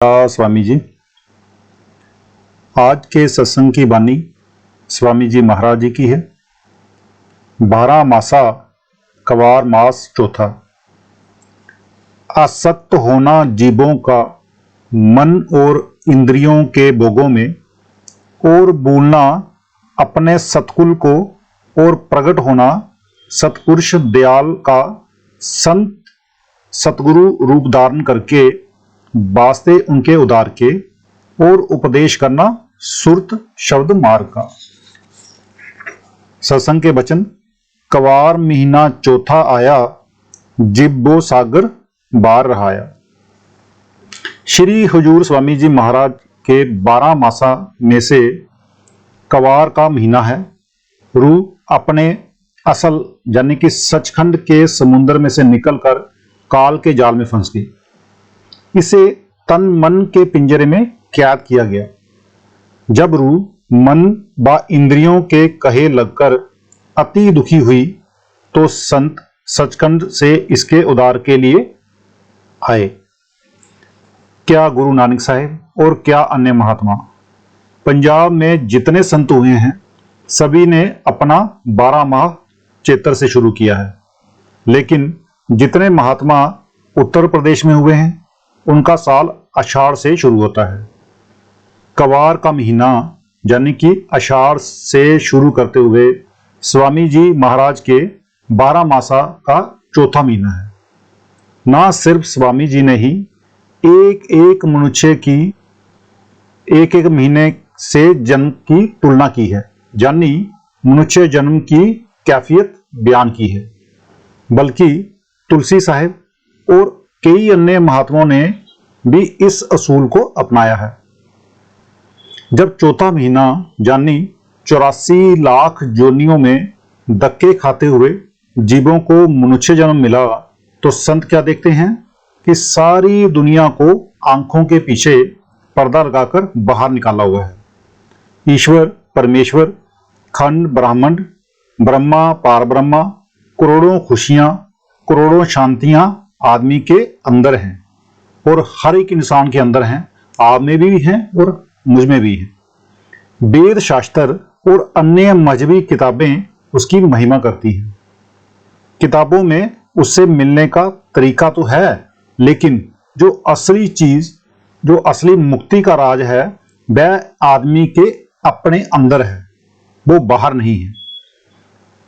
स्वामी जी, आज के सत्संग की वाणी स्वामी जी महाराज जी की है। 12 मासा कवार मास चौथा। आसक्त होना जीवों का मन और इंद्रियों के भोगों में, और भूलना अपने सतकुल को, और प्रकट होना सतपुरुष दयाल का संत सतगुरु रूप धारण करके वास्ते उनके उदार के, और उपदेश करना सुरत शब्द मार्ग का। सत्संग के वचन। कवार महीना चौथा आया, जिब्बो सागर बार रहाया। श्री हुजूर स्वामी जी महाराज के 12 मासा में से कवार का महीना है। रूह अपने असल यानी कि सचखंड के समुद्र में से निकलकर काल के जाल में फंस गई। इसे तन मन के पिंजरे में कैद किया गया। जब रूह मन व इंद्रियों के कहे लगकर अति दुखी हुई, तो संत सचखंड से इसके उद्धार के लिए आए। क्या गुरु नानक साहिब और क्या अन्य महात्मा। पंजाब में जितने संत हुए हैं, सभी ने अपना 12 माह चैत्र से शुरू किया है, लेकिन जितने महात्मा उत्तर प्रदेश में हुए हैं, उनका साल आषाढ़ से शुरू होता है। कवार का महीना यानी कि आषाढ़ से शुरू करते हुए स्वामी जी महाराज के 12 मासा का चौथा महीना है। ना सिर्फ स्वामी जी ने ही एक एक मनुष्य की एक एक महीने से जन्म की तुलना की है, यानी मनुष्य जन्म की कैफियत बयान की है, बल्कि तुलसी साहिब और कई अन्य महात्माओं ने भी इस असूल को अपनाया है। जब चौथा महीना यानी 84 लाख जोनियों में धक्के खाते हुए जीवों को मनुष्य जन्म मिला, तो संत क्या देखते हैं कि सारी दुनिया को आंखों के पीछे पर्दा लगाकर बाहर निकाला हुआ है। ईश्वर परमेश्वर, खंड ब्राह्मण, ब्रह्मा पार ब्रह्मा, करोड़ों खुशियां, करोड़ों शांतियां आदमी के अंदर हैं, और हर एक इंसान के अंदर हैं। आप में भी हैं और मुझ में भी हैं। वेद शास्त्र और अन्य मजहबी किताबें उसकी महिमा करती हैं। किताबों में उससे मिलने का तरीका तो है, लेकिन जो असली चीज, जो असली मुक्ति का राज है, वह आदमी के अपने अंदर है, वो बाहर नहीं है।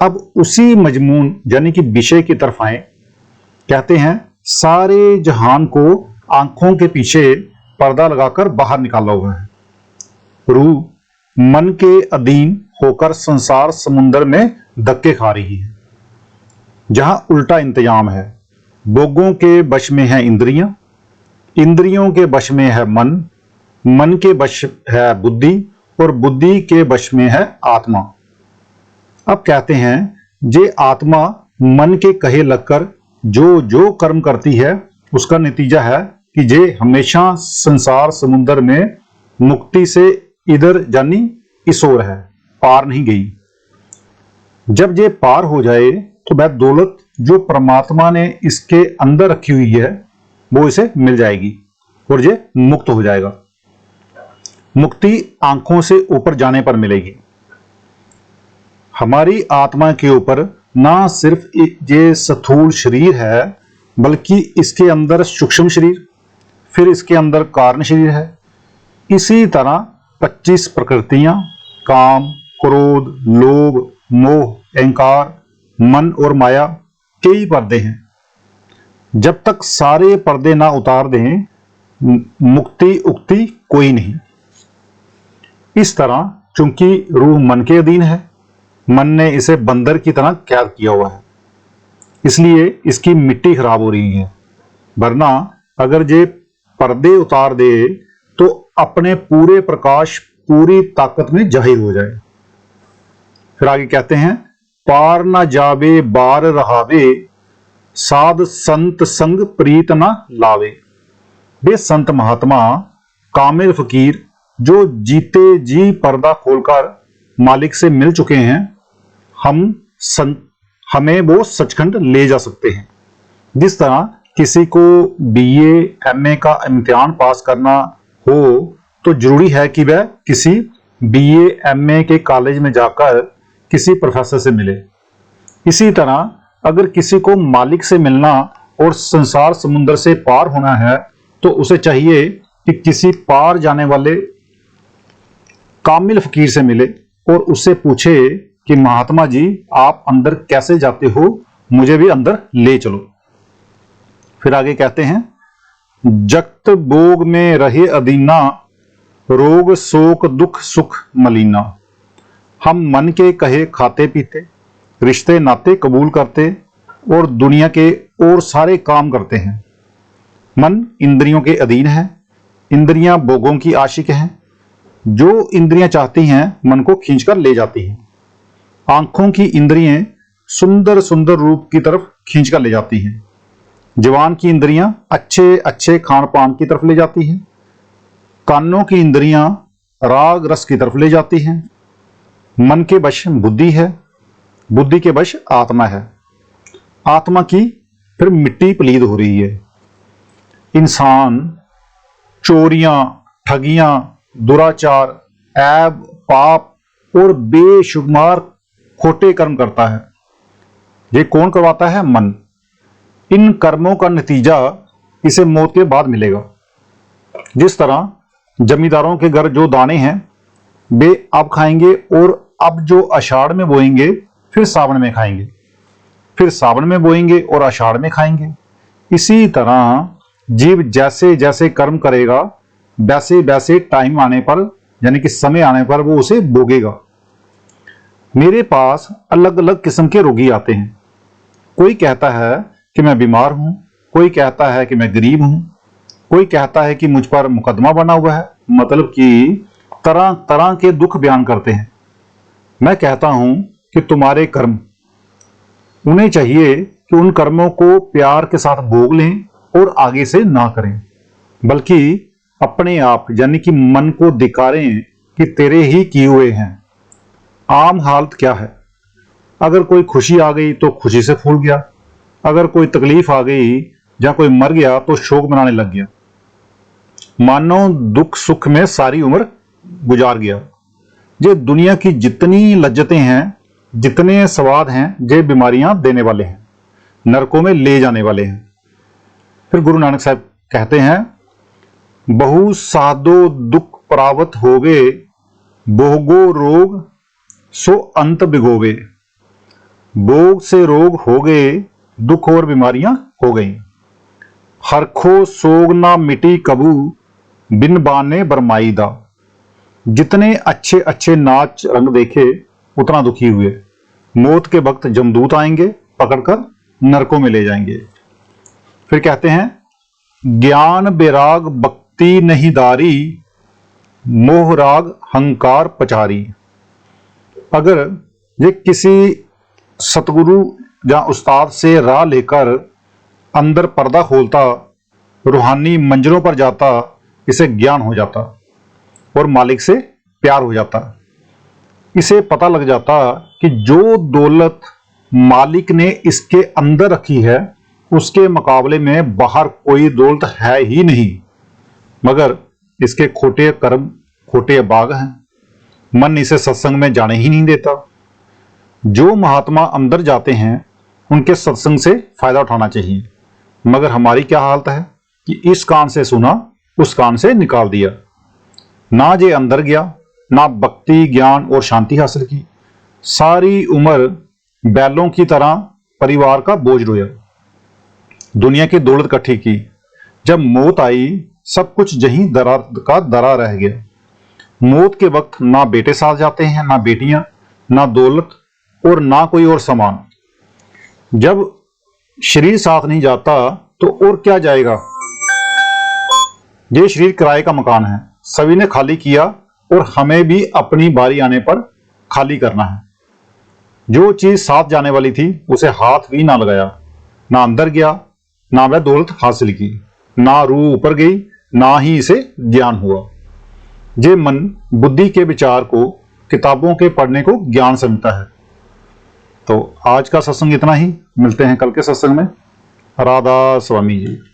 अब उसी मजमून यानी कि विषय की तरफ आए। कहते हैं सारे जहान को आंखों के पीछे पर्दा लगाकर बाहर निकाला हुआ है। रूह मन के अधीन होकर संसार समुद्र में धक्के खा रही है, जहां उल्टा इंतजाम है। भोगों के वश में है इंद्रियां, इंद्रियों के वश में है मन, मन के वश है बुद्धि, और बुद्धि के वश में है आत्मा। अब कहते हैं जे आत्मा मन के कहे लगकर जो जो कर्म करती है, उसका नतीजा है कि जे हमेशा संसार समुद्र में मुक्ति से इधर यानी इस ओर है, पार नहीं गई। जब ये पार हो जाए, तो वह दौलत जो परमात्मा ने इसके अंदर रखी हुई है, वो इसे मिल जाएगी और ये मुक्त हो जाएगा। मुक्ति आंखों से ऊपर जाने पर मिलेगी। हमारी आत्मा के ऊपर ना सिर्फ ये स्थूल शरीर है, बल्कि इसके अंदर सूक्ष्म शरीर, फिर इसके अंदर कारण शरीर है। इसी तरह 25 प्रकृतियां, काम, क्रोध, लोभ, मोह, अहंकार, मन और माया, कई पर्दे हैं। जब तक सारे पर्दे ना उतार दें, मुक्ति उक्ति कोई नहीं। इस तरह चूंकि रूह मन के अधीन है, मन ने इसे बंदर की तरह कैद किया हुआ है, इसलिए इसकी मिट्टी खराब हो रही है। वरना अगर ये पर्दे उतार दे, तो अपने पूरे प्रकाश, पूरी ताकत में जाहिर हो जाए। फिर आगे कहते हैं पार न जावे बार रहावे, साध संत संग प्रीत न लावे। वे संत महात्मा कामिल फकीर जो जीते जी पर्दा खोलकर मालिक से मिल चुके हैं, हमें वो सचखंड ले जा सकते हैं। जिस तरह किसी को बीए एमए का इम्तिहान पास करना हो तो जरूरी है कि वह किसी बीए एमए के कॉलेज में जाकर किसी प्रोफेसर से मिले। इसी तरह अगर किसी को मालिक से मिलना और संसार समुद्र से पार होना है तो उसे चाहिए कि किसी पार जाने वाले कामिल फकीर से मिले और उससे पूछे कि महात्मा जी आप अंदर कैसे जाते हो, मुझे भी अंदर ले चलो। फिर आगे कहते हैं, जगत भोग में रहे अदीना, रोग शोक दुख सुख मलीना। हम मन के कहे खाते पीते, रिश्ते नाते कबूल करते और दुनिया के और सारे काम करते हैं। मन इंद्रियों के अधीन है, इंद्रियां भोगों की आशिक हैं। जो इंद्रियां चाहती हैं मन को खींचकर ले जाती हैं। आंखों की इंद्रियां सुंदर सुंदर रूप की तरफ खींचकर ले जाती हैं। जवान की इंद्रियां अच्छे अच्छे खान पान की तरफ ले जाती हैं। कानों की इंद्रियां राग रस की तरफ ले जाती हैं। मन के वश बुद्धि है, बुद्धि के वश आत्मा है। आत्मा की फिर मिट्टी पलीद हो रही है। इंसान चोरियां, ठगियां, दुराचार, ऐब, पाप और बेशुमार खोटे कर्म करता है। ये कौन करवाता है? मन। इन कर्मों का नतीजा इसे मौत के बाद मिलेगा। जिस तरह जमींदारों के घर जो दाने हैं वे अब खाएंगे और अब जो आषाढ़ में बोएंगे फिर सावन में खाएंगे, फिर सावन में बोएंगे और आषाढ़ में खाएंगे। इसी तरह जीव जैसे जैसे कर्म करेगा वैसे वैसे टाइम आने पर यानी कि समय आने पर वो उसे भोगेगा। मेरे पास अलग अलग किस्म के रोगी आते हैं। कोई कहता है कि मैं बीमार हूं, कोई कहता है कि मैं गरीब हूं, कोई कहता है कि मुझ पर मुकदमा बना हुआ है। मतलब कि तरह तरह के दुख बयान करते हैं। मैं कहता हूं कि तुम्हारे कर्म, उन्हें चाहिए कि उन कर्मों को प्यार के साथ भोग लें और आगे से ना करें, बल्कि अपने आप यानी कि मन को धिक्कारें कि तेरे ही किए हुए हैं। आम हालत क्या है? अगर कोई खुशी आ गई तो खुशी से फूल गया, अगर कोई तकलीफ आ गई या कोई मर गया तो शोक मनाने लग गया, मानो दुख सुख में सारी उम्र गुजार गया। ये दुनिया की जितनी लज्जतें हैं, जितने स्वाद हैं, ये बीमारियां देने वाले हैं, नरकों में ले जाने वाले हैं। फिर गुरु नानक साहब कहते हैं, बहु साधो दुख प्रावत होगे, भोगो रोग सो अंत बिगोवे। भोग से रोग हो गए, दुख और बीमारियां हो गई। हरखो सोग ना मिटी कबू, बिन बाने बरमाईदा। जितने अच्छे अच्छे नाच रंग देखे उतना दुखी हुए। मौत के वक्त जमदूत आएंगे, पकड़कर नरकों में ले जाएंगे। फिर कहते हैं, ज्ञान बेराग भक्ति नहीं दारी, मोह राग हंकार पचारी। अगर ये किसी सतगुरु या उस्ताद से राह लेकर अंदर पर्दा खोलता, रूहानी मंजिलों पर जाता, इसे ज्ञान हो जाता और मालिक से प्यार हो जाता। इसे पता लग जाता कि जो दौलत मालिक ने इसके अंदर रखी है उसके मुकाबले में बाहर कोई दौलत है ही नहीं, मगर इसके खोटे कर्म, खोटे बाग हैं। मन इसे सत्संग में जाने ही नहीं देता। जो महात्मा अंदर जाते हैं उनके सत्संग से फायदा उठाना चाहिए, मगर हमारी क्या हालत है कि इस कान से सुना उस कान से निकाल दिया। ना जे अंदर गया, ना भक्ति ज्ञान और शांति हासिल की। सारी उम्र बैलों की तरह परिवार का बोझ ढोया, दुनिया की दौलत इकट्ठी की। जब मौत आई सब कुछ यहीं दरा का दरा रह गया। मौत के वक्त ना बेटे साथ जाते हैं, ना बेटियां, ना दौलत और ना कोई और सामान। जब शरीर साथ नहीं जाता तो और क्या जाएगा? ये शरीर किराए का मकान है, सभी ने खाली किया और हमें भी अपनी बारी आने पर खाली करना है। जो चीज साथ जाने वाली थी उसे हाथ भी ना लगाया, ना अंदर गया, ना वह दौलत हासिल की, ना रूह ऊपर गई, ना ही इसे ज्ञान हुआ। ये मन बुद्धि के विचार को, किताबों के पढ़ने को ज्ञान समझता है। तो आज का सत्संग इतना ही, मिलते हैं कल के सत्संग में। राधा स्वामी जी।